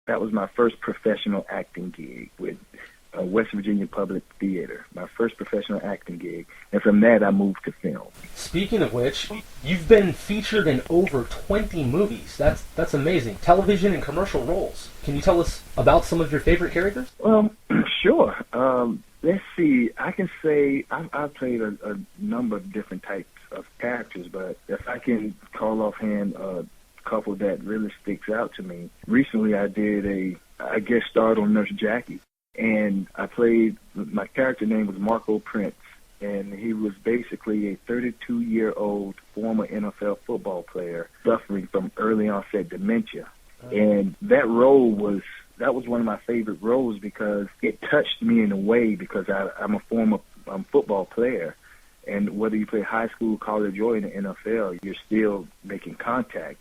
That was my first professional acting gig with West Virginia Public Theater, my first professional acting gig. And from that, I moved to film. Speaking of which, you've been featured in over 20 movies. That's amazing. Television and commercial roles. Can you tell us about some of your favorite characters? Well, sure. Let's see. I can say I've played a number of different types of characters, but if I can call offhand a couple that really sticks out to me, recently I did I guest starred on Nurse Jackie, and I played, my character name was Marco Prince, and he was basically a 32-year-old former NFL football player suffering from early onset dementia. And that was one of my favorite roles because it touched me in a way, because I'm a former football player. And whether you play high school, college, or in the NFL, you're still making contact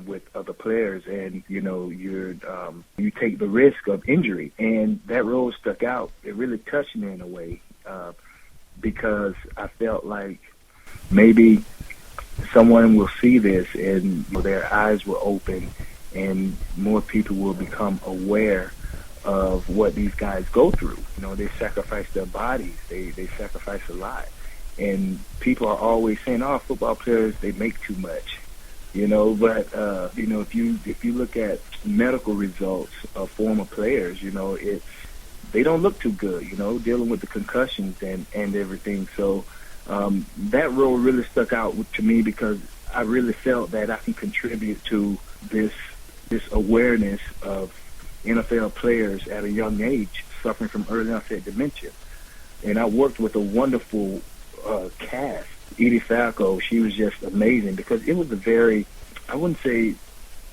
with other players, and you take the risk of injury. And that role stuck out. It really touched me in a way because I felt like maybe someone will see this and their eyes will open, and more people will become aware of what these guys go through. They sacrifice their bodies. They sacrifice a lot. And people are always saying, "Oh, football players, they make too much," But if you look at medical results of former players, they don't look too good. Dealing with the concussions and everything. So that role really stuck out to me because I really felt that I can contribute to this awareness of NFL players at a young age suffering from early onset dementia. And I worked with a wonderful cast. Edie Falco, she was just amazing because it was a very, I wouldn't say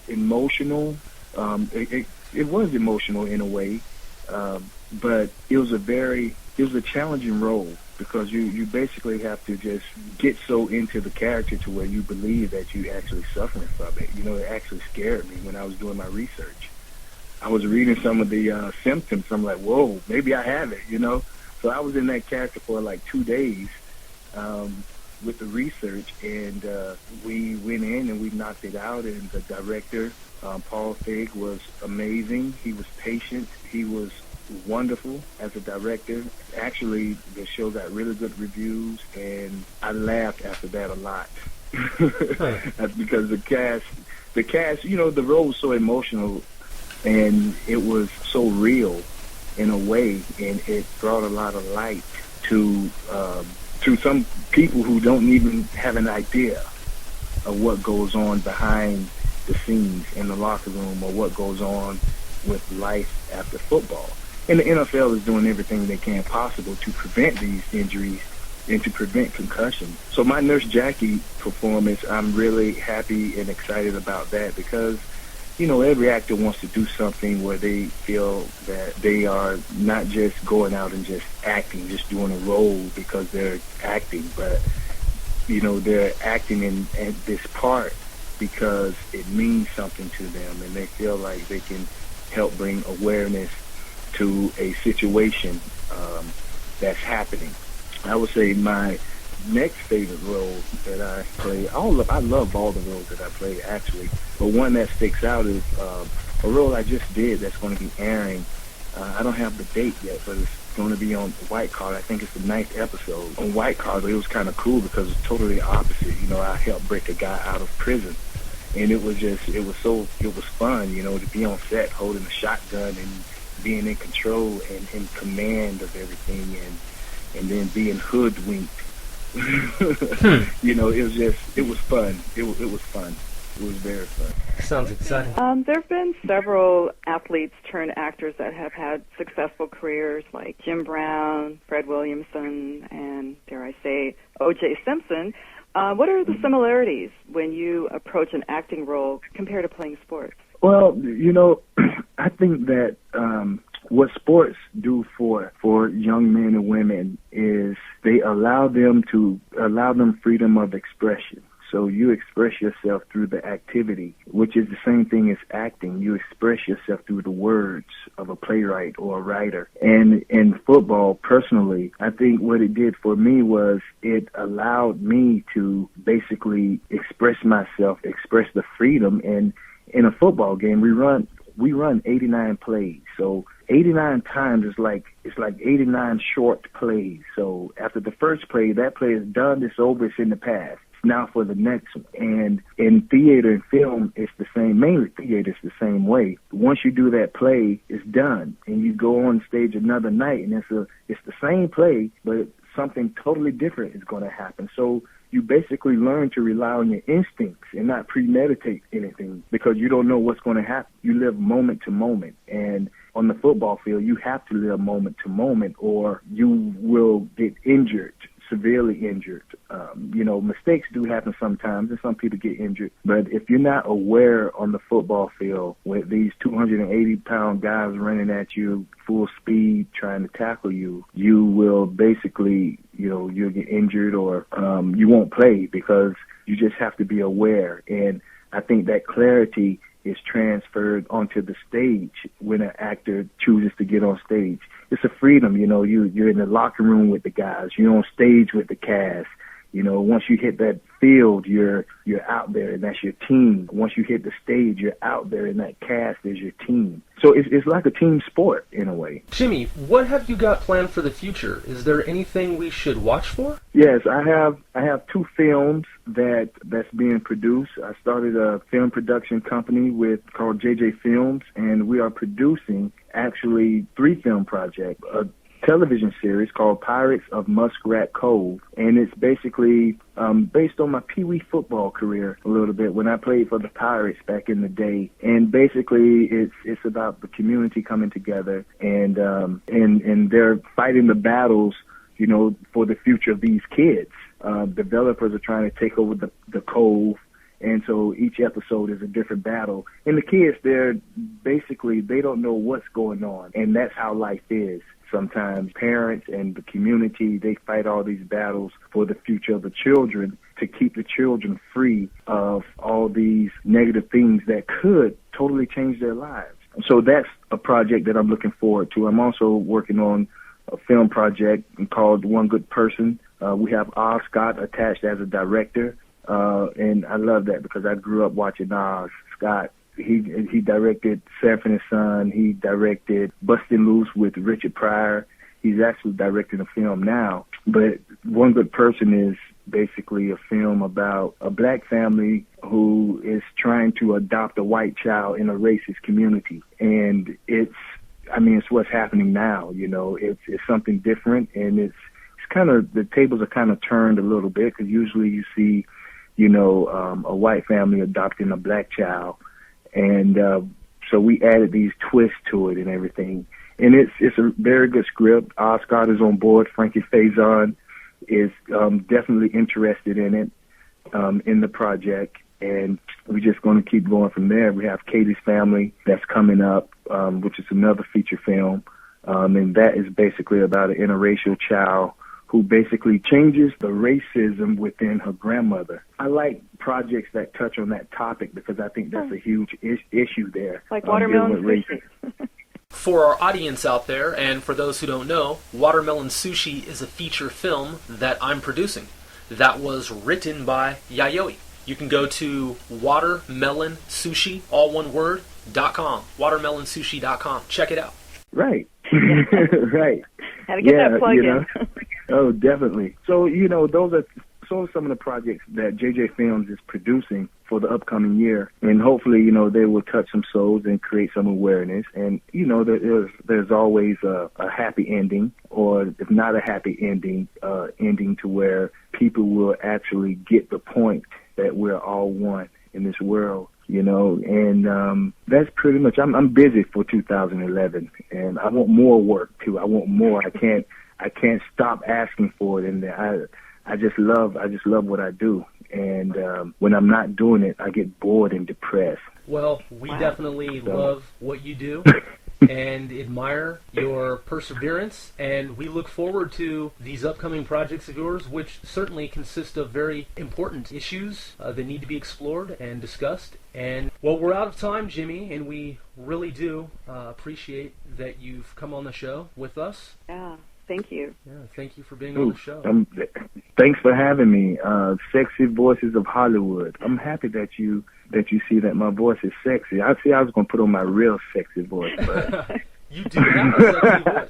emotional, it was emotional in a way, but it was a challenging role because you basically have to just get so into the character to where you believe that you actually suffering from it. It actually scared me when I was doing my research. I was reading some of the symptoms. I'm like, whoa, maybe I have it, So I was in that character for like 2 days with the research, and we went in and we knocked it out. And the director, Paul Feig, was amazing. He was patient. He was wonderful as a director. Actually, the show got really good reviews, and I laughed after that a lot. That's because the cast, the role was so emotional, and it was so real in a way, and it brought a lot of light to some people who don't even have an idea of what goes on behind the scenes in the locker room or what goes on with life after football. And the NFL is doing everything they can possible to prevent these injuries and to prevent concussions. So my Nurse Jackie performance, I'm really happy and excited about that because, every actor wants to do something where they feel that they are not just going out and just acting, just doing a role because they're acting, but, they're acting in this part because it means something to them, and they feel like they can help bring awareness to a situation that's happening. I would say my next favorite role that I play, I love all the roles that I play actually, but one that sticks out is a role I just did that's going to be airing. I don't have the date yet, but it's going to be on White Collar. I think it's the 9th episode on White Collar. It was kind of cool because it's totally opposite. I helped break a guy out of prison, and it was fun, to be on set holding a shotgun and being in control and in command of everything, and then being hoodwinked. It was fun. It was fun. It was very fun. Sounds exciting. There have been several athletes turned actors that have had successful careers, like Jim Brown, Fred Williamson, and, dare I say, O.J. Simpson. What are the similarities when you approach an acting role compared to playing sports? Well, I think that what sports do for young men and women is they allow them freedom of expression. So you express yourself through the activity, which is the same thing as acting. You express yourself through the words of a playwright or a writer. And in football, personally, I think what it did for me was it allowed me to basically express myself, express the freedom. And in a football game, we run we run 89 plays. So 89 times is like, it's like 89 short plays. So after the first play, that play is done, it's over, it's in the past. It's now for the next one. And in theater and film, it's the same. Mainly theater, it's the same way. Once you do that play, it's done. And you go on stage another night, and it's the same play, but something totally different is going to happen. So you basically learn to rely on your instincts and not premeditate anything, because you don't know what's going to happen. You live moment to moment. And on the football field, you have to live moment to moment, or you will get injured, severely injured. Mistakes do happen sometimes, and some people get injured. But if you're not aware on the football field with these 280-pound guys running at you full speed trying to tackle you, you will basically, you'll get injured, or you won't play, because you just have to be aware. And I think that clarity is transferred onto the stage when an actor chooses to get on stage. It's a freedom, you're in the locker room with the guys, you're on stage with the cast. Once you hit that field, you're out there, and that's your team. Once you hit the stage, you're out there, and that cast is your team. So it's like a team sport in a way. Jimmy, what have you got planned for the future? Is there anything we should watch for? Yes, I have 2 films that's being produced. I started a film production company called JJ Films, and we are producing actually 3 film projects. A television series called Pirates of Muskrat Cove, and it's basically based on my Pee Wee football career a little bit when I played for the Pirates back in the day. And basically it's about the community coming together, and they're fighting the battles, for the future of these kids. Developers are trying to take over the cove. And so each episode is a different battle. And the kids, they don't know what's going on. And that's how life is. Sometimes parents and the community, they fight all these battles for the future of the children, to keep the children free of all these negative things that could totally change their lives. So that's a project that I'm looking forward to. I'm also working on a film project called One Good Person. We have Oz Scott attached as a director. And I love that, because I grew up watching Oz Scott. He directed Sanford and Son. He directed Bustin' Loose with Richard Pryor. He's actually directing a film now. But One Good Person is basically a film about a black family who is trying to adopt a white child in a racist community. And it's what's happening now. It's something different, and it's kind of, the tables are kind of turned a little bit, because usually you see a white family adopting a black child. And so we added these twists to it and everything. And it's a very good script. Oscar is on board. Frankie Faison is definitely interested in it, in the project. And we're just going to keep going from there. We have Katie's Family that's coming up, which is another feature film. And that is basically about an interracial child who basically changes the racism within her grandmother. I like projects that touch on that topic, because I think that's a huge issue there. Like Watermelon Sushi. For our audience out there, and for those who don't know, Watermelon Sushi is a feature film that I'm producing. That was written by Yayoi. You can go to watermelonsushi, all one word, .com, watermelonsushi.com. Check it out. Right. Right. Had to get that plug in. Oh, definitely. So, those are some of the projects that JJ Films is producing for the upcoming year. And hopefully, they will touch some souls and create some awareness. And, there's always a happy ending, or if not a happy ending, ending to where people will actually get the point that we're all one in this world. And that's pretty much, I'm busy for 2011, and I want more work too. I want more. I can't stop asking for it, and I just love what I do. And when I'm not doing it, I get bored and depressed. Well, we definitely love what you do and admire your perseverance, and we look forward to these upcoming projects of yours, which certainly consist of very important issues that need to be explored and discussed. And, well, we're out of time, Jimmy, and we really do appreciate that you've come on the show with us. Yeah. Thank you. Yeah, thank you for being on the show. Thanks for having me. Sexy Voices of Hollywood. I'm happy that you see that my voice is sexy. I was going to put on my real sexy voice, but you do have a sexy voice.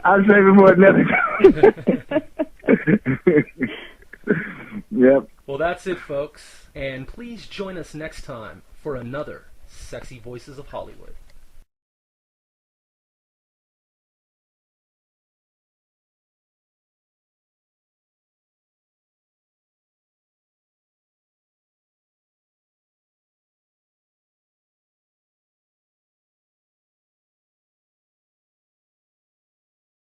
I'll save it for another time. Yep. Well, that's it, folks. And please join us next time for another Sexy Voices of Hollywood.